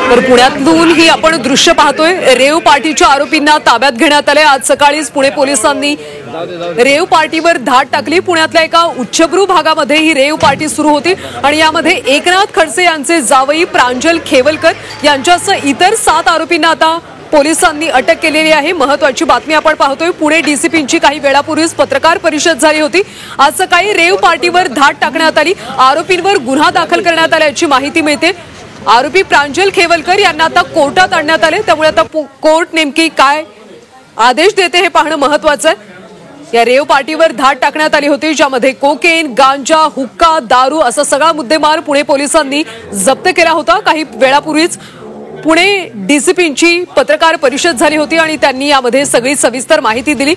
तर पुण्यातून ही आपण दृश्य पाहतोय। रेव पार्टीच्या आरोपींना ताब्यात घेण्यात आले। आज सकाळीच पुणे पोलिसांनी रेव पार्टीवर धाड टाकली। पुण्यातल्या एका उच्चभ्रू भागामध्ये ही रेव पार्टी सुरू होती आणि यामध्ये एकनाथ खडसे यांचे जावई प्रांजल खेवलकर यांच्यासह इतर 7 आरोपींना आता पोलिसांनी अटक केलेली आहे। महत्त्वाची बातमी आपण पाहतोय। पुणे डीसीपींची काही वेळापूर्वीच पत्रकार परिषद झाली होती। आज सकाळी रेव पार्टीवर धाड टाकण्यात आली। आरोपींवर गुन्हा दाखल करण्यात आल्याची माहिती मिळते। आरोपी प्रांजल खेवलकर यांना आता कोर्टात आणण्यात आले। त्यामुळे आता कोर्ट नेमकी काय आदेश देते हे पाहणं महत्त्वाचं आहे। या रेव पार्टीवर धाड टाकण्यात आली होती, ज्यामध्ये कोकेन, गांजा, हुक्का, दारू असा सगळा मुद्देमाल पुणे पोलिसांनी जप्त केला होता। काही वेळापूर्वीच पुणे डीसीपींची पत्रकार परिषद झाली होती आणि त्यांनी यामध्ये सगळी सविस्तर माहिती दिली।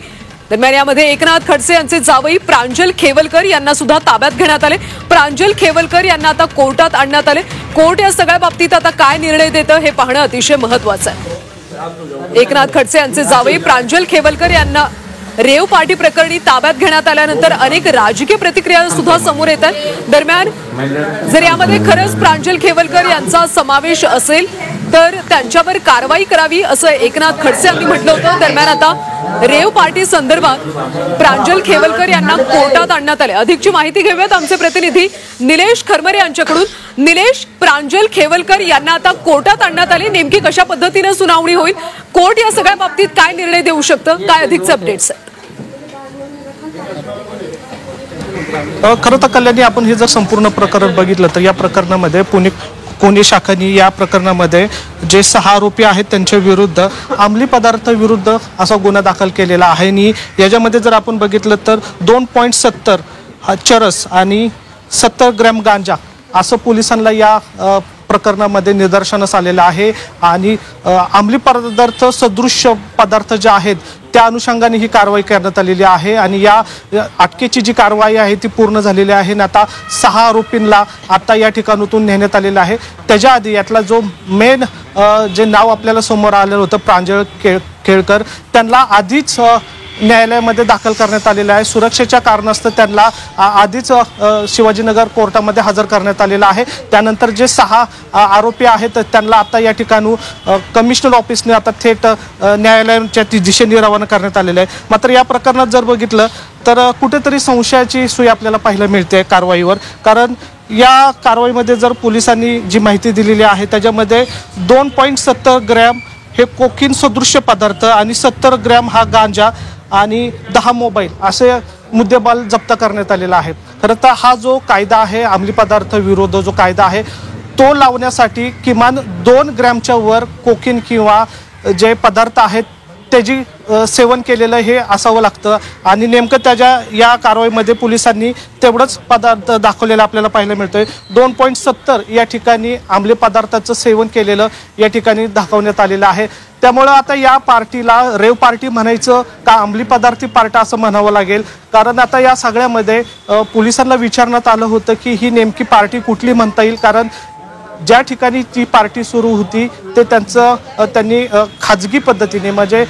दरम्यान यामध्ये एकनाथ खडसे यांचे जावई प्रांजल खेवलकर यांना सुद्धा ताब्यात घेण्यात आले। प्रांजल खेवलकर यांना आता कोर्टात आणण्यात आले। कोर्ट या सगळ्या बाबतीत आता काय निर्णय देतं हे पाहणं अतिशय महत्त्वाचं आहे। एकनाथ खडसे यांचे जावई प्रांजल खेवलकर यांना रेव पार्टी प्रकरणी ताब्यात घेण्यात आल्यानंतर अनेक राजकीय प्रतिक्रिया सुद्धा समोर येतात। दरम्यान जर यामध्ये खरंच प्रांजल खेवलकर यांचा समावेश असेल तर त्यांच्यावर कारवाई करावी असं एकनाथ खडसे यांनी म्हटलं होतं। दरम्यान आता रेव पार्टी संदर्भात प्रांजल खेवलकर यांना कोर्टात आणण्यात आले। अधिकची माहिती घेऊयात आमचे प्रतिनिधी निलेश खरमरे यांच्याकडून। निलेश, प्रांजल खेवलकर यांना आता कोर्टात आणण्यात आले, नेमकी कशा पद्धतीने सुनावणी होईल, कोर्ट या सगळ्या बाबतीत काय निर्णय देऊ शकतं, काय अधिकचे अपडेट्स आहेत? खरं तर कल्याणी, आपण हे जर संपूर्ण प्रकरण बघितलं तर या प्रकरणामध्ये पुणे शाखेने या प्रकरणामध्ये जे 6 आरोपी आहेत त्यांच्या विरुद्ध अंमली पदार्थ विरुद्ध असा गुन्हा दाखल केलेला आहे। आणि याच्यामध्ये जर आपण बघितलं तर 2.70 चरस आणि 70 ग्रॅम गांजा असं पोलिसांना या प्रकरणामध्ये निदर्शनास आलेलं आहे। आणि अंमली पदार्थ सदृश्य पदार्थ जे आहेत त्या अनुषंगाने ही कारवाई करण्यात आलेली आहे। आणि या अटकेची जी कारवाई आहे ती पूर्ण झालेली आहे। आता 6 आरोपींना आता या ठिकाणातून नेण्यात आलेलं आहे। त्याच्या आधी यातला जो मेन जे नाव आपल्याला समोर आलेलं होतं प्रांजल खेळकर, त्यांना आधीच न्यायालयामध्ये दाखल करण्यात आलेला आहे। सुरक्षेच्या कारणास्तव त्यांना आधीच शिवाजीनगर कोर्टामध्ये हजर करण्यात आलेला आहे। त्यानंतर जे 6 आरोपी आहेत त्यांना आता या ठिकाणी कमिशनर ऑफिसने आता थेट न्यायालयाच्या दिशेने रवाना करण्यात आलेलं आहे। मात्र या प्रकरणात जर बघितलं तर कुठेतरी संशयाची सुई आपल्याला पाहायला मिळते कारवाईवर। कारण या कारवाईमध्ये जर पोलिसांनी जी माहिती दिलेली आहे त्याच्यामध्ये 2.70 ग्रॅम हे कोकीन सदृश्य पदार्थ आणि 70 ग्रॅम हा गांजा आणि 10 मोबाईल असे मुद्देमाल जप्त करण्यात आलेला आहे। खरं तर हा जो कायदा आहे, अंमली पदार्थ विरोध जो कायदा आहे, तो लावण्यासाठी किमान 2 ग्रॅमच्या वर कोकीन किंवा जे पदार्थ आहेत त्याची सेवन केलेलं हे असावं लागतं। आणि नेमकं त्याच्या या कारवाईमध्ये पोलिसांनी तेवढंच पदार्थ दाखवलेलं आपल्याला पाहायला मिळतोय। 2.70 या ठिकाणी अंमली पदार्थाचं सेवन केलेलं या ठिकाणी दाखवण्यात आलेलं आहे। त्यामुळे आता या पार्टीला रेव पार्टी म्हणायचं का अंमली पदार्थी पार्टी असं म्हणावं लागेल। कारण आता या सगळ्यामध्ये पोलिसांना विचारण्यात आलं होतं की ही नेमकी पार्टी कुठली म्हणता येईल। कारण ज्या ठिकाणी ती पार्टी सुरू होती ते त्यांनी खाजगी पद्धतीने म्हणजे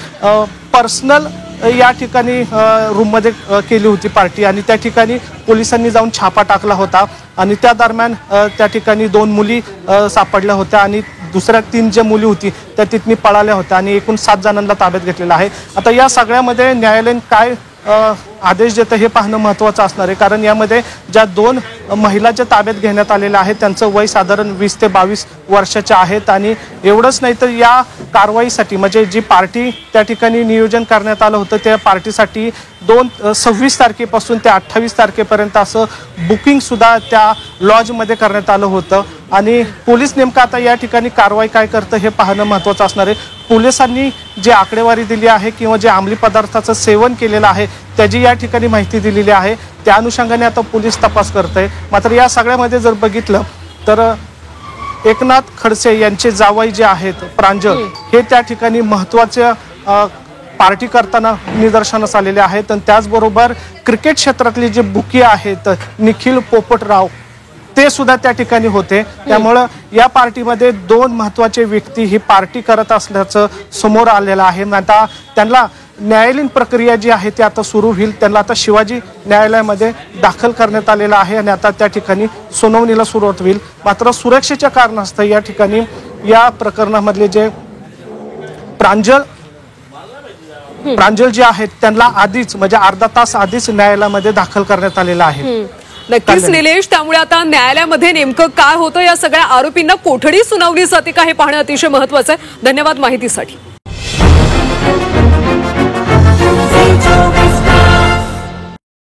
पर्सनल या ठिकाणी रूममध्ये केली होती पार्टी। आणि त्या ठिकाणी पोलिसांनी जाऊन छापा टाकला होता आणि त्या दरम्यान त्या ठिकाणी 2 मुली सापडल्या होत्या आणि दुसऱ्या 3 ज्या मुली होती त्या तिथून पळाल्या होत्या आणि एकूण 7 जणांना ताब्यात घेतलेलं आहे। आता या सगळ्यामध्ये न्यायालयाने काय आदेश देतं हे पाहणं महत्त्वाचं असणार आहे। कारण यामध्ये ज्या 2 महिलाच्या ताब्यात घेण्यात आलेल्या आहेत त्यांचं वय साधारण 20 ते 22 वर्षाच्या आहेत। आणि एवढंच नाही तर या कारवाईसाठी म्हणजे जी पार्टी त्या ठिकाणी नियोजन करण्यात आलं होतं त्या पार्टीसाठी 26 तारखेपासून ते 28 तारखेपर्यंत असं बुकिंग सुद्धा त्या लॉजमध्ये करण्यात आलं होतं। आणि पोलीस नेमकं आता या ठिकाणी कारवाई काय करतं हे पाहणं महत्त्वाचं असणार आहे। पोलिसांनी जी आकडेवारी दिली आहे किंवा जे अंमली पदार्थाचं सेवन केलेलं आहे त्याची या ठिकाणी माहिती दिलेली आहे, त्या अनुषंगाने आता पोलीस तपास करत आहे। मात्र या सगळ्यामध्ये जर बघितलं तर एकनाथ खडसे यांचे जावई जे आहेत प्रांजल हे त्या ठिकाणी महत्त्वाच्या पार्टी करताना निदर्शनास आलेले आहेत। आणि त्याचबरोबर क्रिकेट क्षेत्रातले जे बुकी आहेत निखिल पोपटराव ते सुद्धा त्या ठिकाणी होते। त्यामुळे या पार्टीमध्ये 2 महत्त्वाचे व्यक्ती ही पार्टी करत असल्याचं समोर आलेलं आहे। आता त्यांना न्यायालयीन प्रक्रिया जी आहे ती आता सुरू होईल. त्यांना आता शिवाजी न्यायालयामध्ये दाखल करण्यात आलेलं आहे आणि आता त्या ठिकाणी सुनावणीला सुरुवात होईल. मात्र सुरक्षेच्या कारणास्तव या ठिकाणी या प्रकरणामधले जे प्रांजल जे आहेत त्यांना आधीच म्हणजे अर्धा तास आधीच न्यायालयामध्ये दाखल करण्यात आलेलं आहे. नक्कीच निलेश, त्यामुळे आता न्यायालयामध्ये नेमकं काय होतं, या सगळ्या आरोपींना कोठडी सुनावली जाते का हे पाहणं अतिशय महत्वाचं आहे. धन्यवाद माहितीसाठी.